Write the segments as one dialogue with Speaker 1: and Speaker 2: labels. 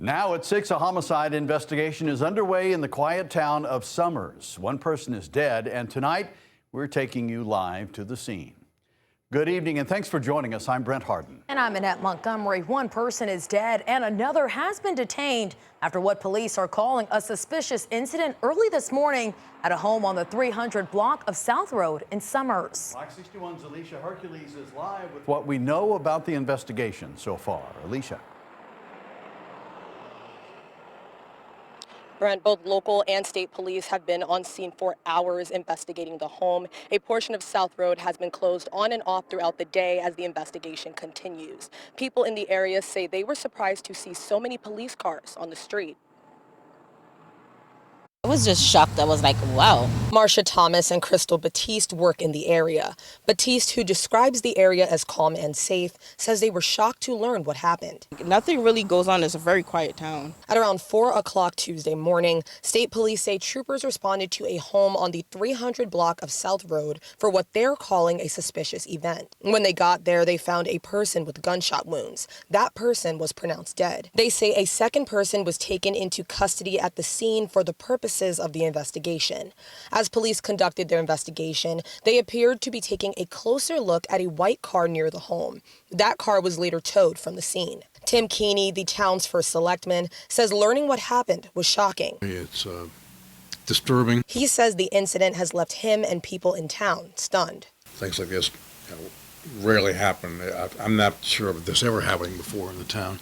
Speaker 1: Now at 6, a homicide investigation is underway in the quiet town of Summers. One person is dead, and tonight we're taking you live to the scene. Good evening, and thanks for joining us. I'm Brent Harden.
Speaker 2: And I'm Annette Montgomery. One person is dead and another has been detained after what police are calling a suspicious incident early this morning at a home on the 300 block of South Road in Summers.
Speaker 1: Fox 61's Alicia Hercules is live with what we know about the investigation so far. Alicia.
Speaker 3: Brent, both local and state police have been on scene for hours investigating the home. A portion of South Road has been closed on and off throughout the day as the investigation continues. People in the area say they were surprised to see so many police cars on the street.
Speaker 4: I was just shocked. I was like, wow.
Speaker 3: Marsha Thomas and Crystal Batiste work in the area. Batiste, who describes the area as calm and safe, says they were shocked to learn what happened.
Speaker 4: Nothing really goes on. It's a very quiet town.
Speaker 3: At around 4 o'clock Tuesday morning, state police say troopers responded to a home on the 300 block of South Road for what they're calling a suspicious event. When they got there, they found a person with gunshot wounds. That person was pronounced dead. They say a second person was taken into custody at the scene for the purposes of the investigation. As police conducted their investigation, they appeared to be taking a closer look at a white car near the home. That car was later towed from the scene. Tim Keeney, the town's first selectman, says learning what happened was shocking.
Speaker 5: It's disturbing.
Speaker 3: He says the incident has left him and people in town stunned.
Speaker 5: Things like this rarely happen. I'm not sure of this ever happening before in the town.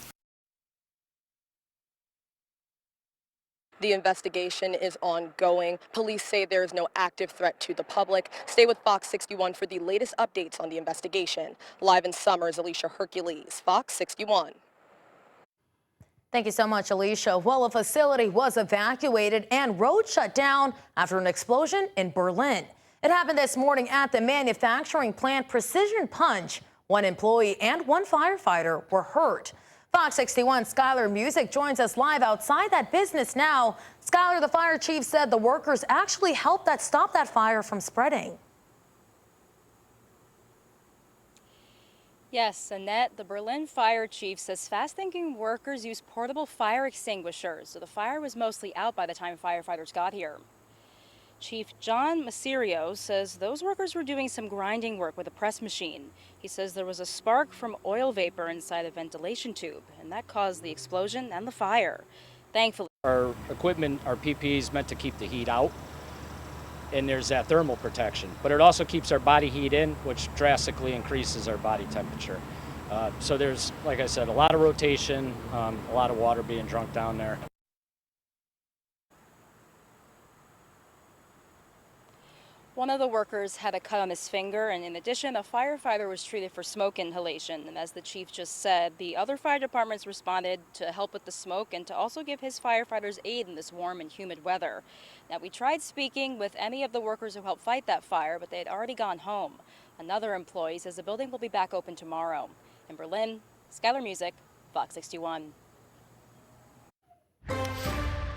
Speaker 3: The investigation is ongoing. Police say there is no active threat to the public. Stay with Fox 61 for the latest updates on the investigation. Live in Summers, Alicia Hercules, Fox 61.
Speaker 2: Thank you so much, Alicia. Well, a facility was evacuated and roads shut down after an explosion in Berlin. It happened this morning at the manufacturing plant Precision Punch. One employee and one firefighter were hurt. Fox 61 Skylar Music joins us live outside that business now. Skylar, the fire chief said the workers actually helped stop that fire from spreading.
Speaker 6: Yes, Annette, the Berlin fire chief says fast-thinking workers used portable fire extinguishers, so the fire was mostly out by the time firefighters got here. Chief John Massirio says those workers were doing some grinding work with a press machine. He says there was a spark from oil vapor inside a ventilation tube, and that caused the explosion and the fire. Thankfully,
Speaker 7: our equipment, our PPE is meant to keep the heat out, and there's that thermal protection. But it also keeps our body heat in, which drastically increases our body temperature. So there's, like I said, a lot of rotation, a lot of water being drunk down there.
Speaker 6: one of the workers had a cut on his finger, and in addition, a firefighter was treated for smoke inhalation. And as the chief just said, the other fire departments responded to help with the smoke and to also give his firefighters aid in this warm and humid weather. Now, we tried speaking with any of the workers who helped fight that fire, but they had already gone home. Another employee says the building will be back open tomorrow. In Berlin, Skylar Music, Fox 61.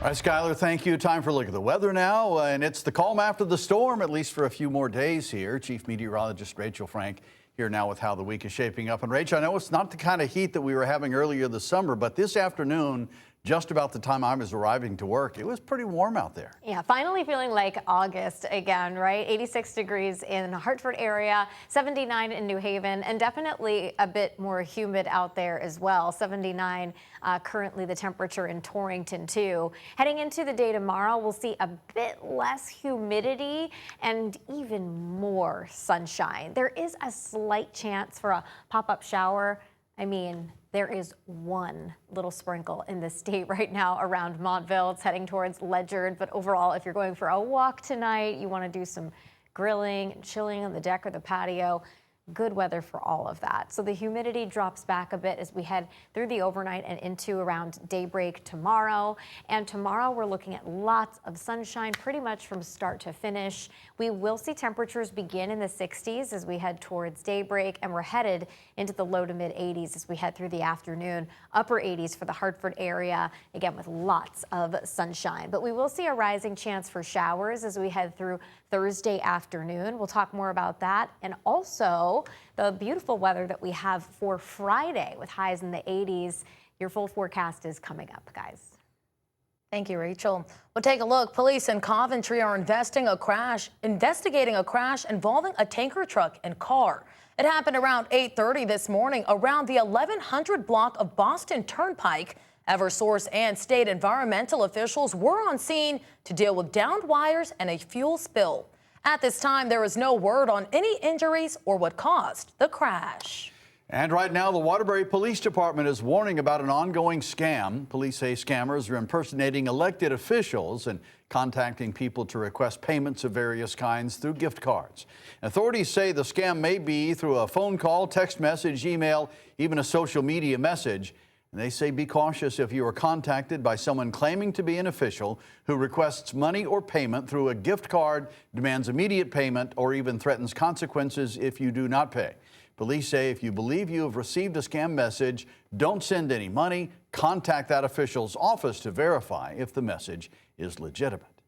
Speaker 1: All right, Skylar, thank you. Time for a look at the weather now. And it's the calm after the storm, at least for a few more days here. Chief Meteorologist Rachel Frank here now with how the week is shaping up. And Rachel, I know it's not the kind of heat that we were having earlier this summer, but this afternoon, just about the time I was arriving to work, it was pretty warm out there.
Speaker 8: Yeah, finally feeling like August again, right? 86 degrees in the Hartford area, 79 in New Haven, and definitely a bit more humid out there as well. 79 currently the temperature in Torrington too. Heading into the day tomorrow, we'll see a bit less humidity and even more sunshine. There is a slight chance for a pop-up shower. I mean, there is one little sprinkle in the state right now around Montville. It's heading towards Ledyard, but overall, if you're going for a walk tonight, you want to do some grilling and chilling on the deck or the patio, good weather for all of that. So the humidity drops back a bit as we head through the overnight and into around daybreak tomorrow. And tomorrow we're looking at lots of sunshine pretty much from start to finish. We will see temperatures begin in the 60s as we head towards daybreak, and we're headed into the low to mid 80s as we head through the afternoon. Upper 80s for the Hartford area, again with lots of sunshine. But we will see a rising chance for showers as we head through Thursday afternoon. We'll talk more about that, and also the beautiful weather that we have for Friday with highs in the 80s. Your full forecast is coming up, guys.
Speaker 2: Thank you, Rachel. Well, take a look. Police in Coventry are investigating a crash involving a tanker truck and car. It happened around 8:30 this morning around the 1100 block of Boston Turnpike. Eversource and state environmental officials were on scene to deal with downed wires and a fuel spill. At this time, there is no word on any injuries or what caused the crash.
Speaker 1: And right now, the Waterbury Police Department is warning about an ongoing scam. Police say scammers are impersonating elected officials and contacting people to request payments of various kinds through gift cards. Authorities say the scam may be through a phone call, text message, email, even a social media message. And they say be cautious if you are contacted by someone claiming to be an official who requests money or payment through a gift card, demands immediate payment, or even threatens consequences if you do not pay. Police say if you believe you have received a scam message, don't send any money. Contact that official's office to verify if the message is legitimate.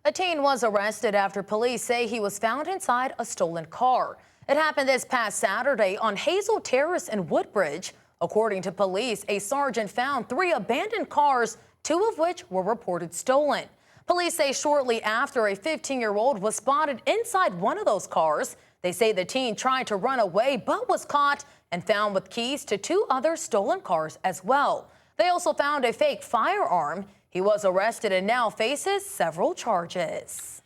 Speaker 2: A teen was arrested after police say he was found inside a stolen car. It happened this past Saturday on Hazel Terrace in Woodbridge. According to police, a sergeant found 3 abandoned cars, 2 of which were reported stolen. Police say shortly after, a 15-year-old was spotted inside one of those cars. They say the teen tried to run away but was caught and found with keys to 2 other stolen cars as well. They also found a fake firearm. He was arrested and now faces several charges.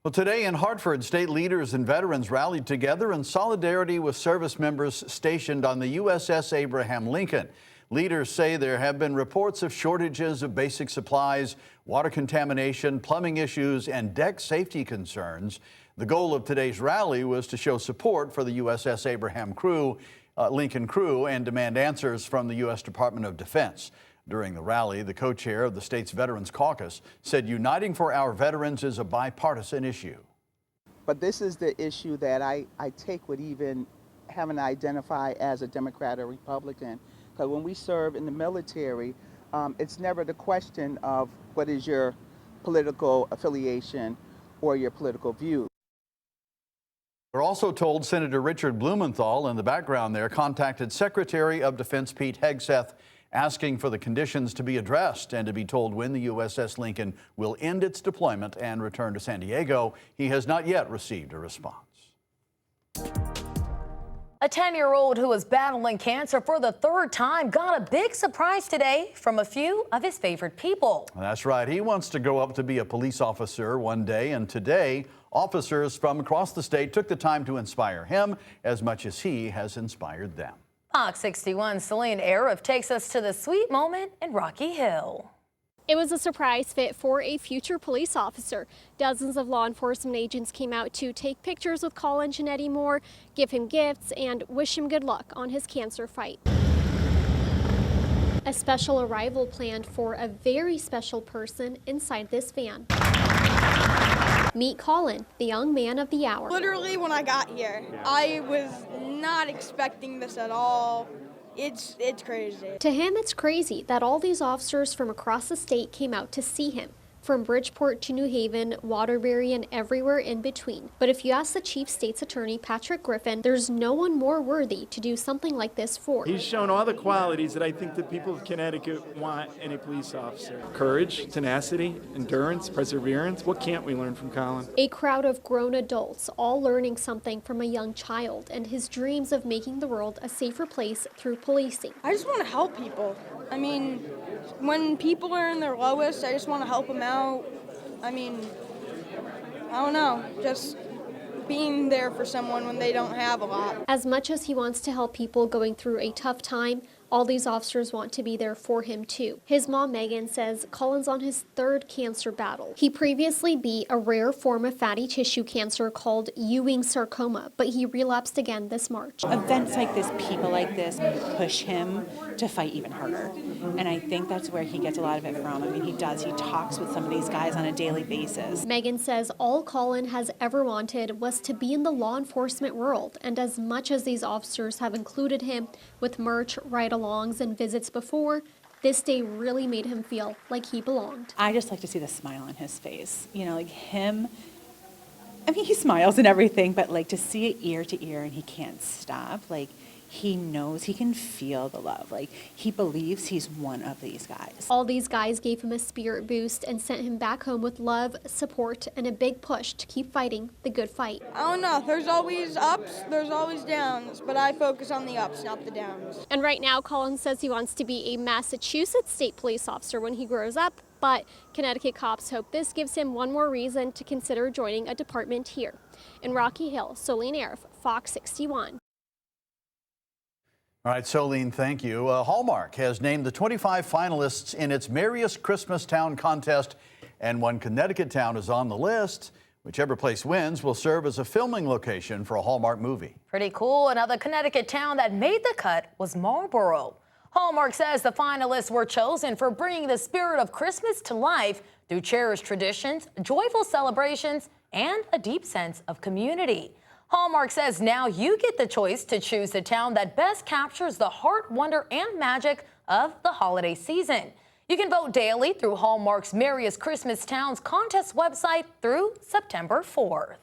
Speaker 1: Well, today in Hartford, state leaders and veterans rallied together in solidarity with service members stationed on the USS Abraham Lincoln. Leaders say there have been reports of shortages of basic supplies, water contamination, plumbing issues, and deck safety concerns. The goal of today's rally was to show support for the USS Abraham Lincoln crew and demand answers from the U.S. Department of Defense. During the rally, the co-chair of the state's Veterans Caucus said uniting for our veterans is a bipartisan issue.
Speaker 9: But this is the issue that I take with even having to identify as a Democrat or Republican. Because when we serve in the military, it's never the question of what is your political affiliation or your political view.
Speaker 1: We're also told Senator Richard Blumenthal, in the background there, contacted Secretary of Defense Pete Hegseth asking for the conditions to be addressed and to be told when the USS Lincoln will end its deployment and return to San Diego. He has not yet received a response.
Speaker 2: A 10-year-old who is battling cancer for the 3rd time got a big surprise today from a few of his favorite people.
Speaker 1: That's right. He wants to go up to be a police officer one day, and today officers from across the state took the time to inspire him as much as he has inspired them.
Speaker 2: Fox 61's Celine Arif takes us to the sweet moment in Rocky Hill.
Speaker 10: It was a surprise fit for a future police officer. Dozens of law enforcement agents came out to take pictures with Colin Janetti Moore, give him gifts, and wish him good luck on his cancer fight. A special arrival planned for a very special person inside this van. Meet Colin, the young man of the hour.
Speaker 11: Literally, when I got here, I was not expecting this at all. It's crazy.
Speaker 10: To him, it's crazy that all these officers from across the state came out to see him. From Bridgeport to New Haven, Waterbury, and everywhere in between. But if you ask the chief state's attorney, Patrick Griffin, there's no one more worthy to do something like this for.
Speaker 12: He's shown all the qualities that I think the people of Connecticut want in a police officer. Courage, tenacity, endurance, perseverance. What can't we learn from Colin?
Speaker 10: A crowd of grown adults, all learning something from a young child and his dreams of making the world a safer place through policing.
Speaker 11: I just want to help people. I mean, when people are in their lowest, I just want to help them out. I mean, I don't know, just being there for someone when they don't have a lot.
Speaker 10: As much as he wants to help people going through a tough time, all these officers want to be there for him too. His mom, Megan, says Colin's on his 3rd cancer battle. He previously beat a rare form of fatty tissue cancer called Ewing sarcoma, but he relapsed again this March.
Speaker 13: Events like this, people like this, push him to fight even harder. And I think that's where he gets a lot of it from. I mean, he does. He talks with some of these guys on a daily basis.
Speaker 10: Megan says all Colin has ever wanted was to be in the law enforcement world. And as much as these officers have included him with merch, ride-alongs, and visits before, this day really made him feel like he belonged.
Speaker 13: I just like to see the smile on his face. You know, like him, I mean, he smiles and everything, but like to see it ear to ear and he can't stop, like he knows, he can feel the love. Like, he believes he's one of these guys.
Speaker 10: All these guys gave him a spirit boost and sent him back home with love, support, and a big push to keep fighting the good fight.
Speaker 11: I don't know. There's always ups, there's always downs, but I focus on the ups, not the downs.
Speaker 10: And right now, Collins says he wants to be a Massachusetts state police officer when he grows up, but Connecticut cops hope this gives him one more reason to consider joining a department here. In Rocky Hill, Solene Arif, Fox 61.
Speaker 1: All right, Solene, thank you. Hallmark has named the 25 finalists in its Merriest Christmas Town contest, and one Connecticut town is on the list. Whichever place wins will serve as a filming location for a Hallmark movie.
Speaker 2: Pretty cool. Another Connecticut town that made the cut was Marlborough. Hallmark says the finalists were chosen for bringing the spirit of Christmas to life through cherished traditions, joyful celebrations, and a deep sense of community. Hallmark says now you get the choice to choose the town that best captures the heart, wonder, and magic of the holiday season. You can vote daily through Hallmark's Merriest Christmas Towns contest website through September 4th.